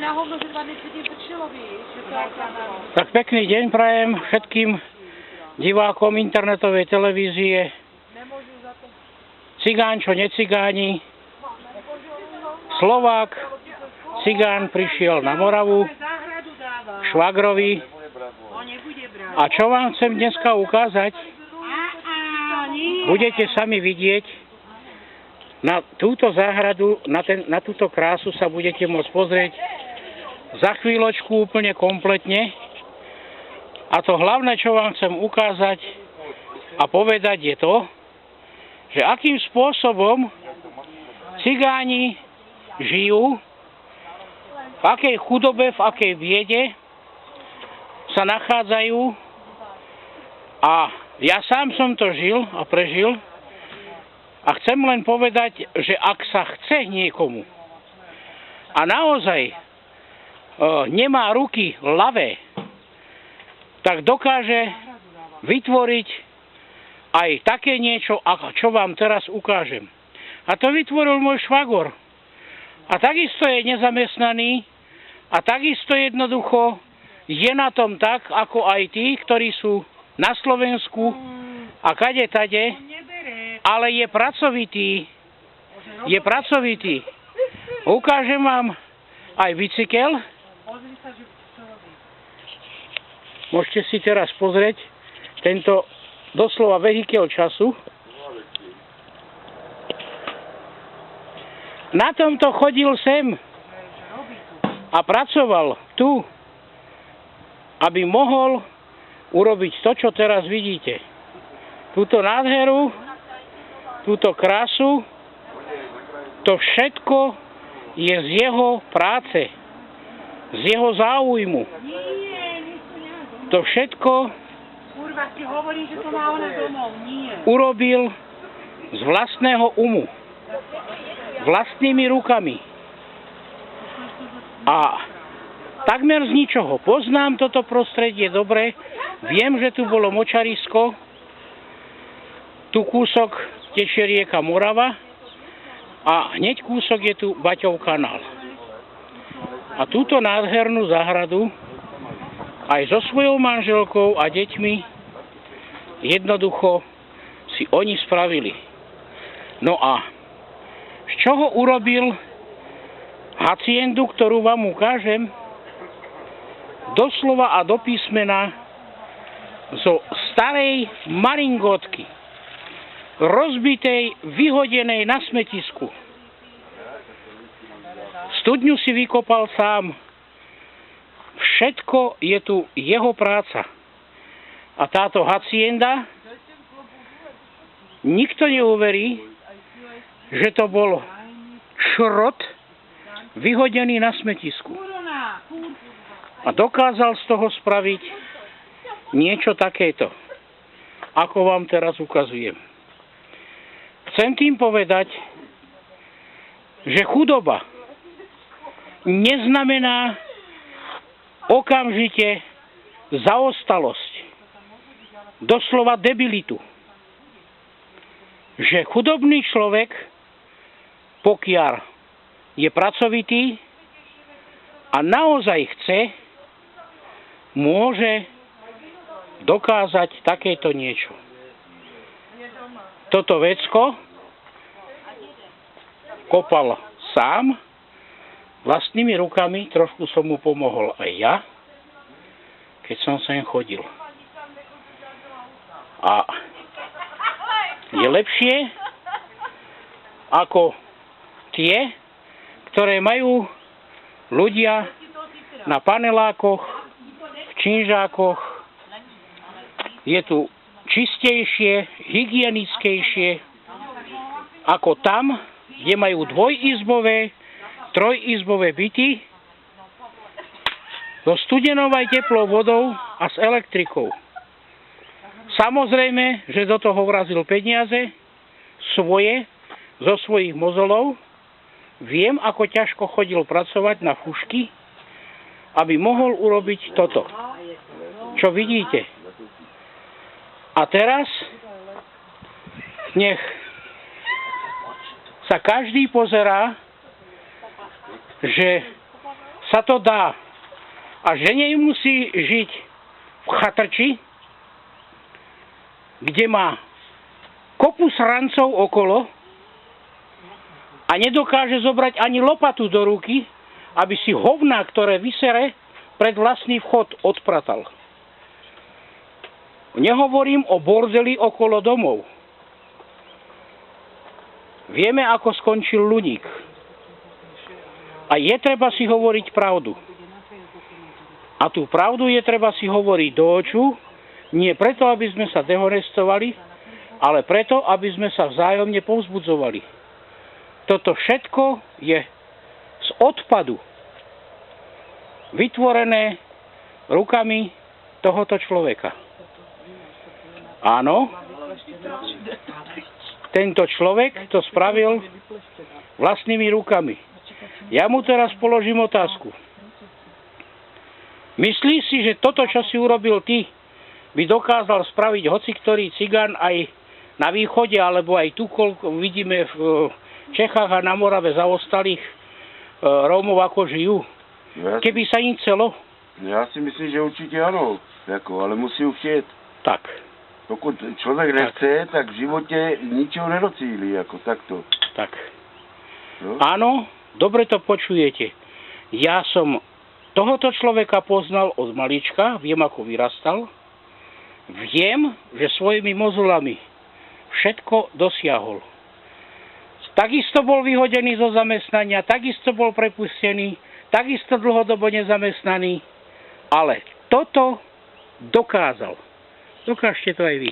na hovno, že 2 dny sedím pršilo, víš, že to je Tak pekný deň prajem všetkým divákom internetovej televízie. Cigán, čo necigáni. Slovák, cigán prišiel na Moravu, švagrovi. A čo vám chcem dneska ukázať? Budete sami vidieť. Na túto záhradu, na túto krásu sa budete môcť pozrieť za chvíľočku úplne kompletne. A to hlavné, čo vám chcem ukázať a povedať, je to, že akým spôsobom cigáni žijú, v akej chudobe, v akej biede sa nachádzajú. A ja sám som to žil a prežil. A chcem len povedať, že ak sa chce niekomu a naozaj nemá ruky ľavé, tak dokáže vytvoriť aj také niečo, čo vám teraz ukážem. A to vytvoril môj švagor. A takisto je nezamestnaný a takisto jednoducho je na tom tak, ako aj tí, ktorí sú na Slovensku a kade tade, ale je pracovitý. Je pracovitý. Ukážem vám aj bicykel. Môžete si teraz pozrieť tento doslova vehikel času. Na tomto chodil sem a pracoval tu, aby mohol urobiť to, čo teraz vidíte. Túto nádheru, túto krásu, to všetko je z jeho práce, z jeho záujmu. To všetko urobil z vlastného umu, vlastnými rukami. A takmer z ničoho. Poznám toto prostredie dobre, viem, že tu bolo močarisko, tu kúsok tečie rieka Morava a hneď kúsok je tu Baťov kanál. A túto nádhernú záhradu aj so svojou manželkou a deťmi jednoducho si oni spravili. No a z čoho urobil haciendu, ktorú vám ukážem? Doslova a do písmena zo starej maringotky, rozbitej, vyhodenej na smetisku. Studňu si vykopal sám. Všetko je tu jeho práca. A táto hacienda, nikto neuverí, že to bol šrot vyhodený na smetisku. A dokázal z toho spraviť niečo takéto, ako vám teraz ukazujem. Chcem tým povedať, že chudoba neznamená okamžite zaostalosť, doslova debilitu. Že chudobný človek, pokiaľ je pracovitý a naozaj chce, môže dokázať takéto niečo. Toto vecko kopal sám, vlastnými rukami, trošku som mu pomohol aj ja, keď som sem chodil. A je lepšie ako tie, ktoré majú ľudia na panelákoch, v činžákoch. Je tu čistejšie, hygienickejšie ako tam, kde majú dvojizbové, trojizbové byty so studenou aj teplou vodou a s elektrikou. Samozrejme, že do toho vrazil peniaze svoje, zo svojich mozolov. Viem, ako ťažko chodil pracovať na fušky, aby mohol urobiť toto, čo vidíte. A teraz nech sa každý pozerá, že sa to dá. A že nemusí žiť v chatrči, kde má kopu srancov okolo a nedokáže zobrať ani lopatu do ruky, aby si hovná, ktoré vysere, pred vlastný vchod odpratal. Nehovorím o bordeli okolo domov. Vieme, ako skončil Luník. A je treba si hovoriť pravdu. A tú pravdu je treba si hovoriť do očú, nie preto, aby sme sa dehonestovali, ale preto, aby sme sa vzájomne povzbudzovali. Toto všetko je z odpadu vytvorené rukami tohoto človeka. Áno, tento človek to spravil vlastnými rukami. Ja mu teraz položím otázku. Myslíš si, že toto, čo si urobil ty, by dokázal spraviť hocikorý cigán aj na východe, alebo aj tu, koľko vidíme v Čechách a na Morave zaostalých Rómov, ako žijú? Keby sa im chcelo? Já si myslím, že určitě ano, jako, ale musí chtět. Tak. Pokud člověk nechce, tak v životě ničeho nedocílí, jako takto. Tak. No? Áno, dobre to počujete. Ja som tohoto človeka poznal od malička, viem, ako vyrastal. Viem, že svojimi mozolami všetko dosiahol. Takisto bol vyhodený zo zamestnania, takisto bol prepustený, takisto dlhodobo nezamestnaný, ale toto dokázal. Dokážte to aj vy.